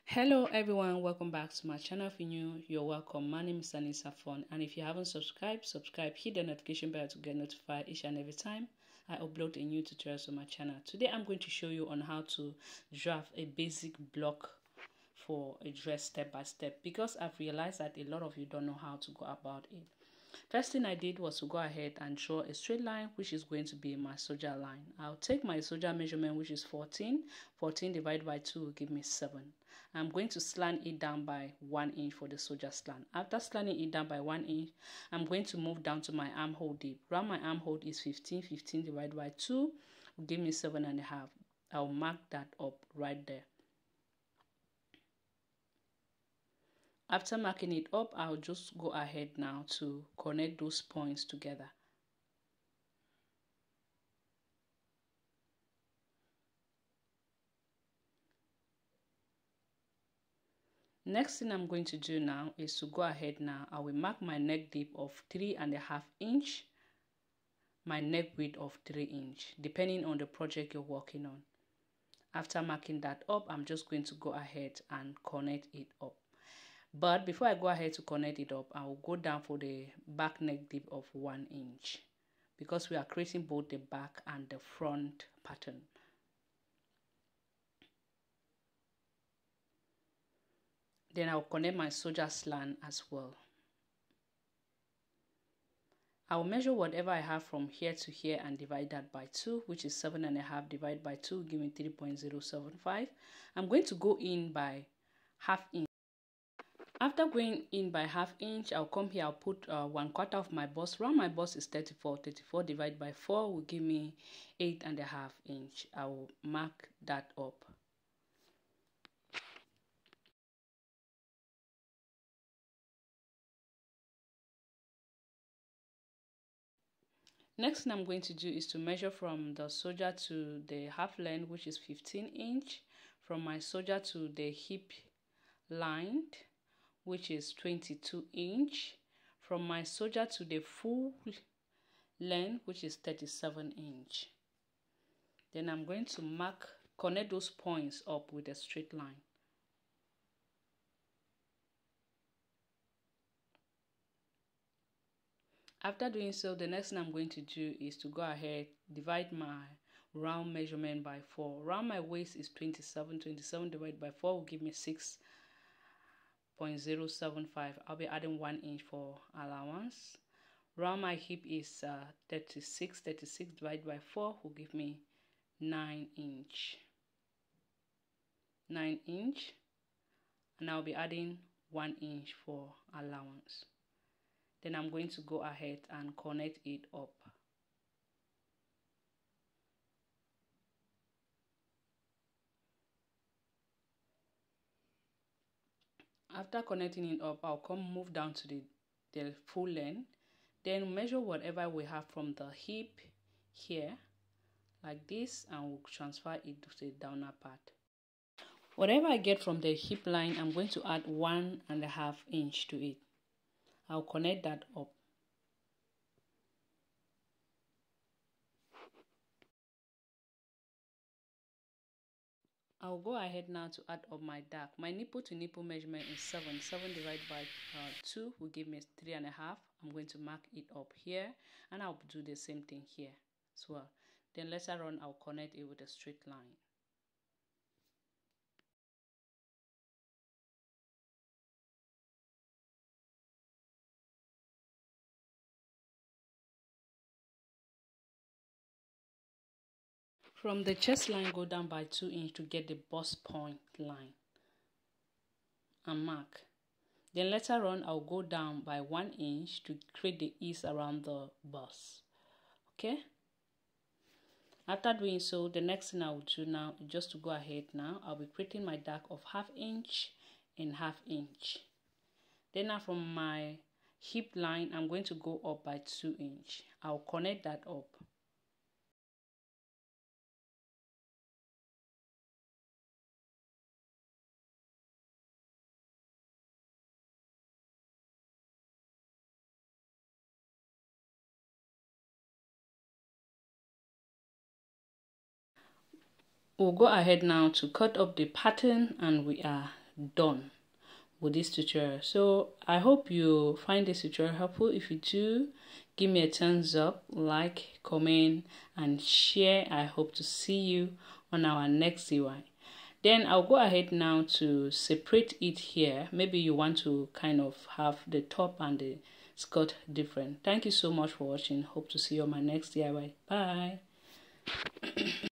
Hello everyone, welcome back to my channel. If you're new, you're welcome. My name is Anissa Fon, and if you haven't subscribed, hit the notification bell to get notified each and every time I upload a new tutorial on my channel. Today I'm going to show you on how to draft a basic block for a dress step by step, because I've realized that a lot of you don't know how to go about it. First thing I did was to go ahead and draw a straight line, which is going to be my soldier line. I'll take my soldier measurement, which is 14. 14 divided by 2 will give me 7. I'm going to slant it down by 1 inch for the soldier slant. After slanting it down by 1 inch, I'm going to move down to my armhole deep. Round my armhole is 15. 15 divided by 2 will give me 7.5. I'll mark that up right there. After marking it up, I'll just go ahead now to connect those points together. Next thing I'm going to do now is to go ahead now. I will mark my neck deep of 3.5 inch, my neck width of 3 inch, depending on the project you're working on. After marking that up, I'm just going to go ahead and connect it up. But before I go ahead to connect it up, I will go down for the back neck deep of 1 inch, because we are creating both the back and the front pattern. Then I'll connect my soldier slant as well. I'll measure whatever I have from here to here and divide that by 2, which is 7.5 divided by 2, give me 3.075. I'm going to go in by ½ inch. After going in by ½ inch, I'll come here, I'll put 1/4 of my bust. Round my bust is 34. 34 divided by 4 will give me 8.5 inch. I will mark that up. Next thing I'm going to do is to measure from the soldier to the half length, which is 15 inch, from my soldier to the hip line, which is 22 inch, from my soldier to the full length, which is 37 inch. Then I'm going to connect those points up with a straight line. After doing so, the next thing I'm going to do is to go ahead, divide my round measurement by 4. Round my waist is 27. 27 divided by 4 will give me 6.075. I'll be adding 1 inch for allowance. Round my hip is 36. 36 divided by 4 will give me 9 inch. 9 inch. And I'll be adding 1 inch for allowance. Then I'm going to go ahead and connect it up. After connecting it up, I'll move down to the full length. Then measure whatever we have from the hip here, like this, and we'll transfer it to the downer part. Whatever I get from the hip line, I'm going to add 1.5 inch to it. I'll connect that up. I'll go ahead now to add up my dark. My nipple to nipple measurement is 7. 7 divided by 2 will give me 3.5. I'm going to mark it up here, and I'll do the same thing here as well. Then later on, I'll connect it with a straight line. From the chest line, go down by 2 inch to get the bust point line and mark. Then later on, I'll go down by 1 inch to create the ease around the bust. Okay? After doing so, the next thing I will do now is just to go ahead now. I'll be creating my dark of ½ inch and ½ inch. Then now from my hip line, I'm going to go up by 2 inch. I'll connect that up. We'll go ahead now to cut up the pattern, and we are done with this tutorial. So I hope you find this tutorial helpful. If you do, give me a thumbs up, like, comment, and share. I hope to see you on our next DIY. Then I'll go ahead now to separate it here. Maybe you want to kind of have the top and the skirt different. Thank you so much for watching. Hope to see you on my next DIY. Bye.